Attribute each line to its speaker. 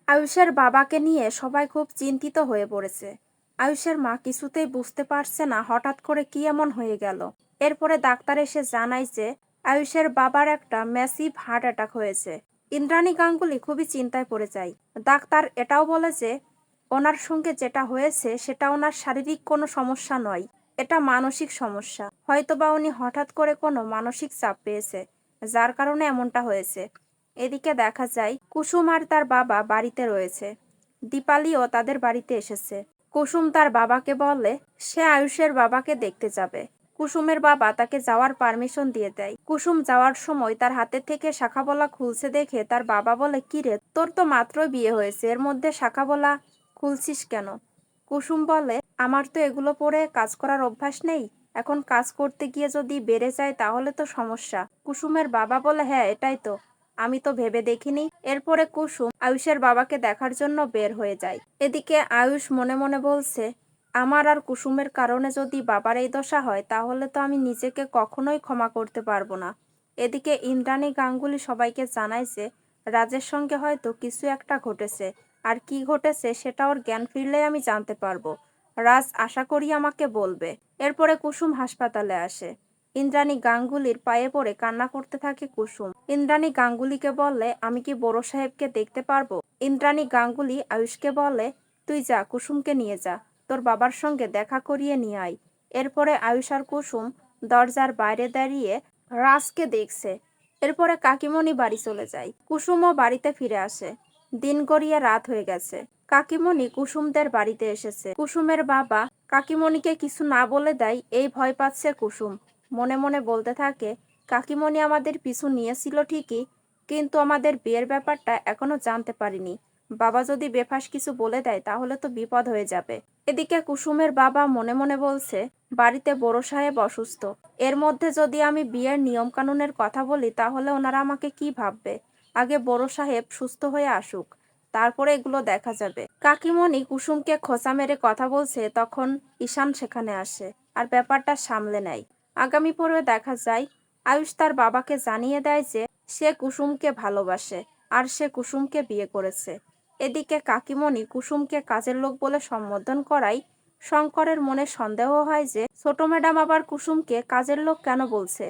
Speaker 1: আয়ুষের বাবাকে নিয়ে সবাই খুব চিন্তিত হয়ে পড়েছে। আয়ুষের মা কিছুতেই বুঝতে পারছে না হঠাৎ করে কি এমন হয়ে গেল। এরপরে ডাক্তার এসে জানায় যে আয়ুষের বাবার একটা ম্যাসিভ হার্ট অ্যাটাক হয়েছে। ইন্দ্রাণী গাঙ্গুলি খুবই চিন্তায় পড়ে যায়। ডাক্তার এটাও বলে যে ওনার সঙ্গে যেটা হয়েছে সেটা ওনার শারীরিক কোনো সমস্যা নয়, এটা মানসিক সমস্যা। হয়তোবা উনি হঠাৎ করে কোনো মানসিক চাপ পেয়েছে, যার কারণে এমনটা হয়েছে। এদিকে দেখা যায় কুসুম আর তার বাবা বাড়িতে রয়েছে। দীপালিও তাদের বাড়িতে এসেছে। কুসুম তার বাবাকে বলে সে আয়ুষের বাবাকে দেখতে যাবে। কুসুমের বাবা তাকে যাওয়ার পারমিশন দিয়ে দেয়। কুসুম যাওয়ার সময় তার হাতে থেকে শাখাবলা খুলছে দেখে তার বাবা বলে, কি রে, তোর তো মাত্রই বিয়ে হয়েছে, এর মধ্যে শাখাবলা খুলছিস কেন? কুসুম বলে, আমার তো এগুলো পরে কাজ করার অভ্যাস নেই, এখন কাজ করতে গিয়ে যদি বেড়ে যায় তাহলে তো সমস্যা। কুসুমের বাবা বলে, হ্যাঁ এটাই তো, আমি তো ভেবে দেখিনি। এরপরে কুসুম আয়ুষের বাবাকে দেখার জন্য বের হয়ে যায়। এদিকে আয়ুষ মনে মনে বলছে, আমার আর কুসুমের কারণে যদি বাবার এই দশা হয় তাহলে তো আমি নিজেকে কখনোই ক্ষমা করতে পারবো না। এদিকে ইন্দ্রাণী গাঙ্গুলি সবাইকে জানায় যে রাজের সঙ্গে হয়তো কিছু একটা ঘটেছে, আর কি ঘটেছে সেটা ওর জ্ঞান ফিরলেই আমি জানতে পারবো। রাজ আশা করি আমাকে বলবে। এরপরে কুসুম হাসপাতালে আসে। ইন্দ্রাণী গাঙ্গুলির পায়ে পড়ে কান্না করতে থাকে কুসুম। ইন্দ্রাণী গাঙ্গুলিকে বলে, আমি কি বড় সাহেবকে দেখতে পারবো? ইন্দ্রাণী গাঙ্গুলি আয়ুষকে বলে, তুই যা, কুসুমকে নিয়ে যা, তোর বাবার সঙ্গে দেখা করিয়ে নিয়ে আয়। এরপরে আয়ুষ আর কুসুম দরজার বাইরে দাঁড়িয়ে রাজকে দেখছে। এরপরে কাকিমণি বাড়ি চলে যায়। কুসুমও বাড়িতে ফিরে আসে। দিন গড়িয়ে রাত হয়ে গেছে। কাকিমণি কুসুমদের বাড়িতে এসেছে। কুসুমের বাবা কাকিমণিকে কিছু না বলে দেয়, এই ভয় পাচ্ছে কুসুম। মনে মনে বলতে থাকে, কাকিমণি আমাদের পিছু নিয়েছিল ঠিকই, কিন্তু আমাদের বিয়ের ব্যাপারটা এখনো জানতে পারিনি। বাবা যদি বেফাস কিছু বলে দেয় তাহলে তো বিপদ হয়ে যাবে। এদিকে কুসুমের বাবা মনে মনে বলছে, বাড়িতে বড় সাহেব অসুস্থ, এর মধ্যে যদি আমি বিয়ের নিয়ম কানুনের কথা বলি তাহলে ওনারা আমাকে কি ভাববে। আগে বড় সাহেব সুস্থ হয়ে আসুক, তারপরে এগুলো দেখা যাবে। কাকিমণি কুসুমকে খোঁচা মেরে কথা বলছে, তখন ঈশান সেখানে আসে আর ব্যাপারটা সামলে নেয়। আগামী পর্বে দেখা যায় আয়ুষ তার বাবাকে জানিয়ে দেয় যে সে কুসুমকে ভালোবাসে আর সে কুসুমকে বিয়ে করেছে। এদিকে কাকিমণি কুসুমকে কাজের লোক বলে সম্বোধন করায় শঙ্করের মনে সন্দেহ হয় যে ছোট ম্যাডাম আবার কুসুমকে কাজের লোক কেন বলছে।